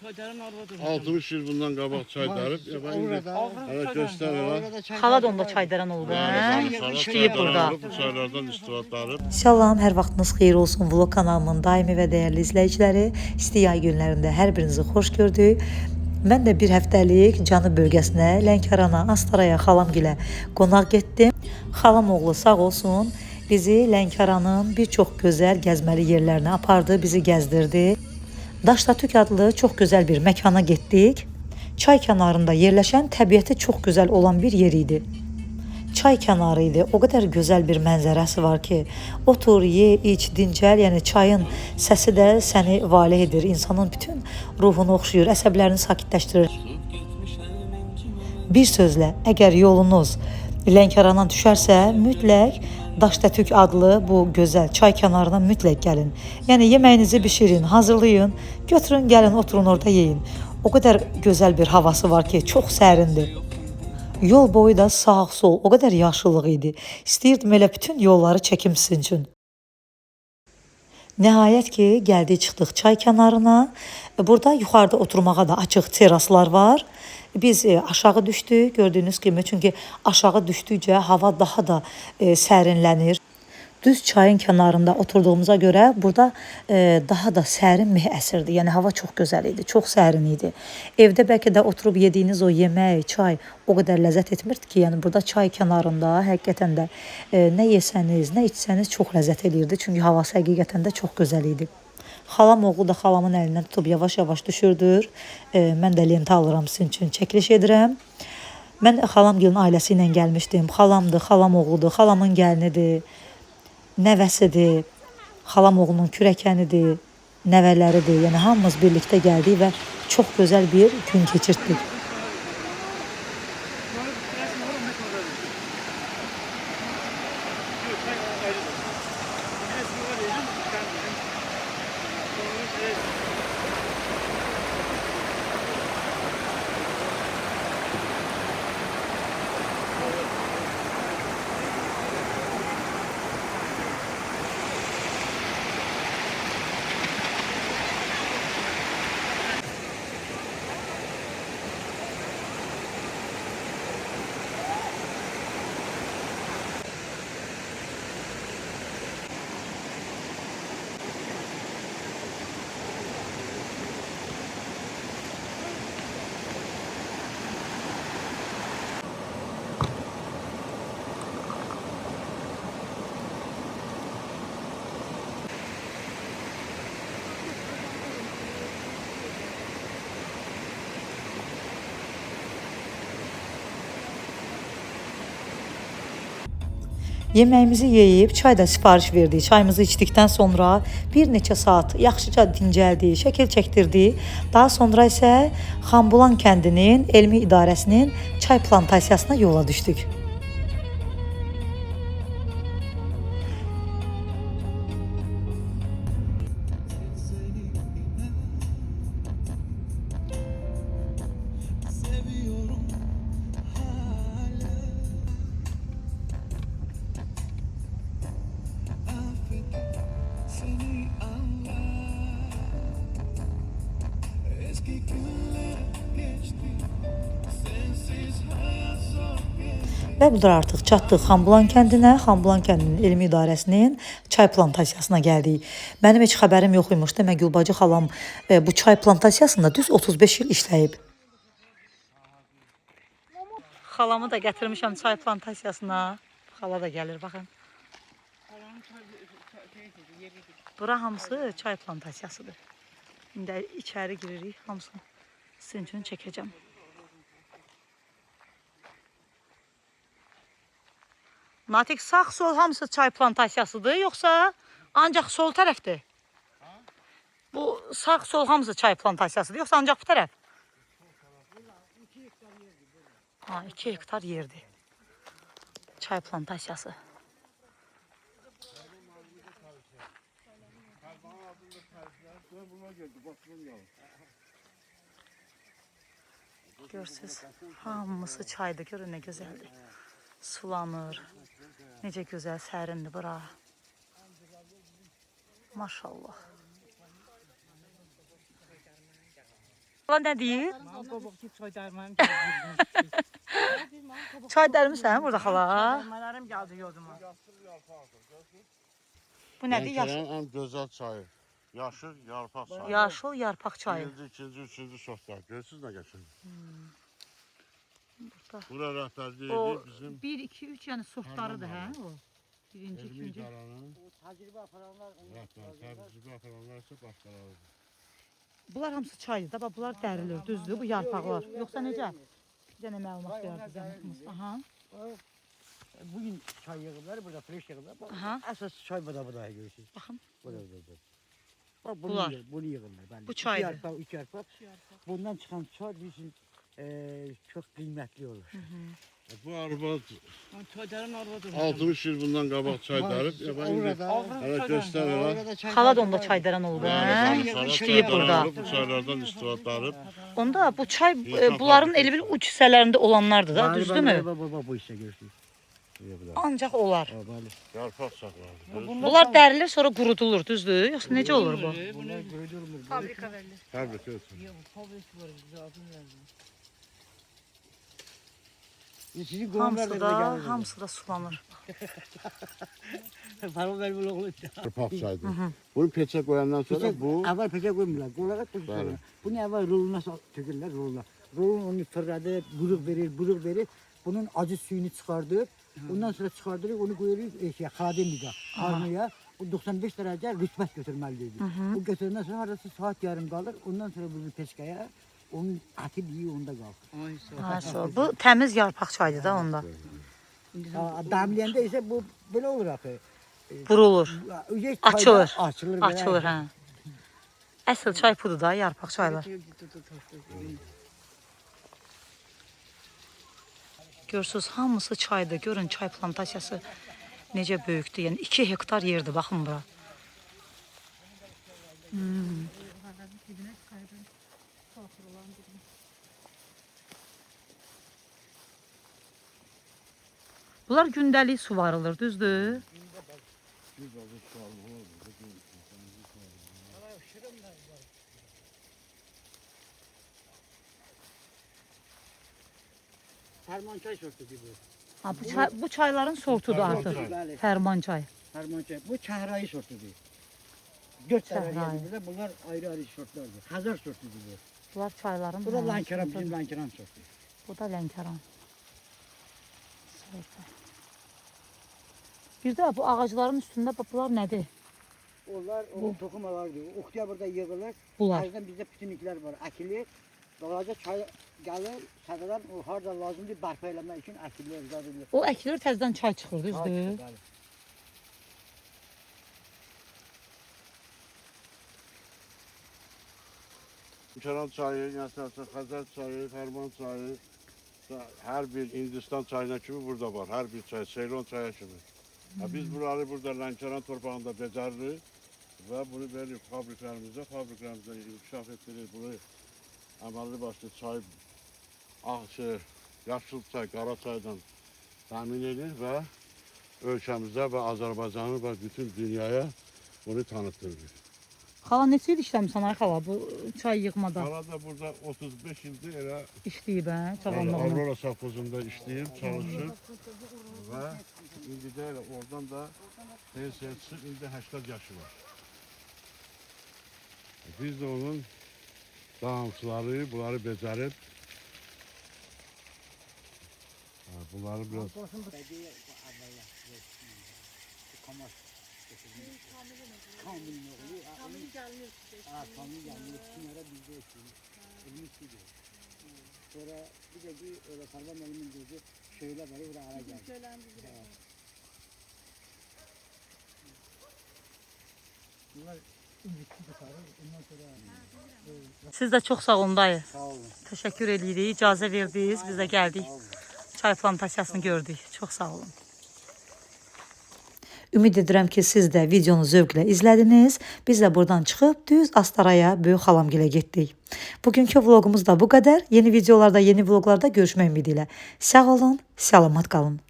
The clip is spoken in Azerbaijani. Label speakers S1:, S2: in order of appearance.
S1: Çaydarın arvadı.
S2: 60 yıl bundan qabaq çaydarıb. Hələ göstərir.
S3: Xala da onda çaydaran oldu. İşləyib burada.
S2: Bu çaylardan istifadə edib.
S3: Salam, hər vaxtınız xeyir olsun. Vlog kanalımın daimi və dəyərli izləyiciləri. İsti yay günlərində hər birinizi xoş gördük. Mən də bir həftəlik Cənub bölgəsinə, Lənkərana, Astaraya xalamgilə qonaq getdim. Xalam oğlu sağ olsun, bizi Lənkəranın bir çox gözəl gəzməli yerlərinə apardı, bizi gəzdirdi. Daştatük adlı çox gözəl bir məkana getdik. Çay kənarında yerləşən təbiəti çox gözəl olan bir yer idi. Çay kənarı idi. O qədər gözəl bir mənzərəsi var ki, otur, ye, iç, dincəl. Yəni çayın səsi də səni valeh edir. İnsanın bütün ruhunu oxşuyur, əsəblərini sakitləşdirir. Bir sözlə, əgər yolunuz Lənkərandan düşərsə, mütləq Daştatük adlı bu gözəl çay kənarına mütləq gəlin. Yəni yeməyinizi bişirin, hazırlayın, götürün, gəlin, oturun orada yeyin. O qədər gözəl bir havası var ki, çox sərindir. Yol boyu da sağ, sol, o qədər yaşıllıq idi. İstəyirdim elə bütün yolları çəkim sizin üçün. Nəhayət ki, gəldik, çıxdıq çay kənarına. Burada yuxarıda oturmağa da açıq teraslar var. Biz aşağı düşdük, gördüyünüz kimi, çünki aşağı düşdükcə hava daha da sərinlənir. Düz çayın kənarında oturduğumuza görə burada daha da sərin meh əsirdi. Yəni hava çox gözəl idi, çox sərin idi. Evdə bəlkə də oturub yediyiniz o yemək, çay o qədər ləzzət etmirdi ki, yəni burada çay kənarında həqiqətən də nə yesəniz, nə içsəniz çox ləzzət eləyirdi. Çünki havası həqiqətən də çox gözəl idi. Xalam oğlu da xalamın əlindən tutub yavaş-yavaş düşürdür. Mən də lenta alıram sizin üçün, çəkiliş edirəm. Mən xalamgilin ailəsi ilə gəlmişdim. Xalamdır, xalam oğludur, xalamın gəlinidir, nəvəsidir, xalam oğlunun kürəkənidir, nəvələridir. Yəni hamımız birlikdə gəldik və çox gözəl bir gün keçirtdik. Yeməyimizi yeyib, çay da sifariş verdik. Çayımızı içdikdən sonra bir neçə saat yaxşıca dincəldik, şəkil çəkdirdik. Daha sonra isə Xanbulan kəndinin elmi idarəsinin çay plantasiyasına yola düşdük. Və budur artıq çatdıq Xanbulan kəndinə, Xanbulan kəndinin elmi idarəsinin çay plantasiyasına gəldik. Mənim heç xəbərim yox imiş. Demək Gülbacı xalam bu çay plantasiyasında düz 35 il işləyib. Xalamı da gətirmişəm çay plantasiyasına. Xala da gəlir, baxın. Bura hamısı çay plantasiyasıdır. İndi içəri giririk, hamısını sizin üçün çəkəcəm. Natiq, sağ sol hamısı çay plantasiyasıdır, yoxsa ancaq sol tərəfdir? Bu sağ sol hamısı çay plantasiyasıdır, yoxsa ancaq bu tərəf? 2 hektar yerdir. Çay plantasiyası. Görsünüz, hamısı çaydır, görün nə gözəldir. Sulanır, necə gözəl sərindir bura. Maşallah. Hala nə deyir?
S1: Qabaqçı çay dərmanım
S3: Çay dərmisən burada xala?
S1: Dərmanlarım gəldi yoduma.
S3: Bu nədir?
S2: Lənkəranın ən gözəl çayı. Yaşıl yarpaq çayı.
S3: Yaşıl yarpaq çayı.
S2: Birinci, ikinci, üçüncü sortlar. Görürsünüz nə qəşəng. Bura rəhbərlik
S3: O
S2: edir bizim
S3: 1, 2, 3 yəni sortlarıdır hə o? Birinci,
S2: elmi
S3: ikinci.
S2: idaranın
S1: Təcrübə aparanlar
S2: rəhbər, təcrübə aparanlar isə başqalarıdır.
S3: Bunlar hamısı çaydır da, bax bunlar dərilir, düzdür bu yarpaqlar. Yoxsa necə? Bir dənə məlumat verər bizə. Aha.
S1: bugün çay yığırlar, burada fresh yığırlar.
S3: Aha.
S1: Əsas çay burada görürsünüz.
S3: Baxın.
S1: Burada. Bak
S3: Bunlar.
S1: bunu yığırlar. Bəli.
S3: Bu çaydır.
S1: Üç yarpaq. Bundan çıxan çay bizim çox qiymətli olur.
S2: Bu arvad
S1: Çaydarın arvadı.
S2: 60 il bundan qabaq çay dərib. Hələ göstər elə.
S3: Xala da onda çay dərən oldu hə? İşləyib burada.
S2: Bu çaylardan istifadə edib.
S3: Onda bu çay bunların elə bil uç hissələrində olanlardır da, düzdürmü?
S1: Bu işə görürsünüz.
S3: Ancaq olar.
S1: Bəli.
S2: Yarpaq saxlanır.
S3: Bunlar dərilir, sonra qurudulur, düzdür? Yoxsa necə olur bu?
S1: Bunlar qoyulmur.
S3: Fabrika verilir.
S2: Təbrik olsun.
S1: Fabrika var bizdə adın yazılır. Sizin qoyunlar
S3: Hamısı da sulanır.
S1: Farol ver bunu oğlu.
S2: Yarpaq çaydır. Bunu peçə qoyandan sonra bu
S1: Əvvəl peçə qoymurlar. Qolağa tutuşurlar. Bunu əvvəl roluna tökürlər roluna. Rolun onu fırladır, buruq verir. Bunun acı suyunu çıxardır. Ondan sonra çıxardırıq, onu qoyuruq xadimliyə, qarnıya. O 95 dərəcə rütbət götürməlidir. O götürəndən sonra arası saat yarım qalır. Ondan sonra bunu peçkaya, onun əti biyi onda qalır.
S3: Ha, bu təmiz yarpaq çaydır da onda.
S1: Dəmləyəndə isə bu belə olur axı.
S3: Vurulur, açılır.
S1: Açılır.
S3: Açılır hə. Əsl çay pudur da, yarpaq çaylar. Görürsünüz, hamısı çaydır. Görün çay plantasiyası necə böyükdür. Yəni 2 hektar yerdir, baxın bura. Bunlar gündəlik suvarılır, düzdür?
S1: Fərman çay sortudur bu.
S3: Ha, bu çayların sortudur artıq.
S1: Bəli.
S3: Fərman çay.
S1: Fərman çay. Bu çəhrayı sortudur. 4
S3: Çəhrayı.
S1: dənə yerdə bunlar ayrı-ayrı sortlardır. Hazar sortudur bu.
S3: Bunlar çayların.
S1: Bu da Lənkəran, bizim Lənkəran sortu.
S3: Bu da Lənkəran. Bir də bu ağacların üstündə bunlar nədir?
S1: Onlar o toxum ağacıdır. Oktyabrda yığılır.
S3: Bunlar.
S1: Ərzdən bizdə bütünlüklər var. Əkilir. Ağaca çay gəlir. Sədadan o harda lazımdır bərpa eləmək üçün əkilir, zadırılır.
S3: O əkilir təzədən çay çıxır, düzdür?
S2: Lənkəran çayı, Xəzər çayı, Fərman çayı, hər bir Hindistan çayına kimi burada var. Hər bir çay, Seylon çayı kimi. Biz buraları burada Lənkəran torpağında becəririk və bunu veririk fabriklərimizə. Fabriklərimizə inkişaf etdirir. Bunu əməlli başlı çay, yaşıl çay, qara çaydan təmin edir və ölkəmizə və Azərbaycanı və bütün dünyaya bunu tanıtdırır.
S3: Xala neçə il işləmişsən ay xala bu çay yığmada?
S2: Arada burada 35 ildir elə
S3: İşləyib hə, cavanlığına.
S2: Aurora savxozunda işləyib, çalışıb və indi də elə oradan da pensiya çıxıb, indi 80 yaşı var. Biz də onun davamçıları, bunları becərib, bunları biraz...
S1: Kamil gəlmir. Kamil gəlmir. Kimlərə bizdə eşilir. Elmi şeydir. Sonra bir də ki, öyle Sarvan elimin gözü şöyle var, oraya ara geldi. Bunlar
S3: Siz də çox sağ olun dayı.
S1: sağ olun.
S3: Təşəkkür edirik. İcazə verdiniz. Biz də gəldik. Çay plantasiyasını gördük. Çox sağ olun. Ümid edirəm ki, siz də videonu zövqlə izlədiniz. Biz də buradan çıxıb düz Astaraya, böyük xalamgilə getdik. Bugünkü vloqumuz da bu qədər. Yeni videolarda, yeni vloqlarda görüşmək ümidi ilə. Sağ olun, salamat qalın.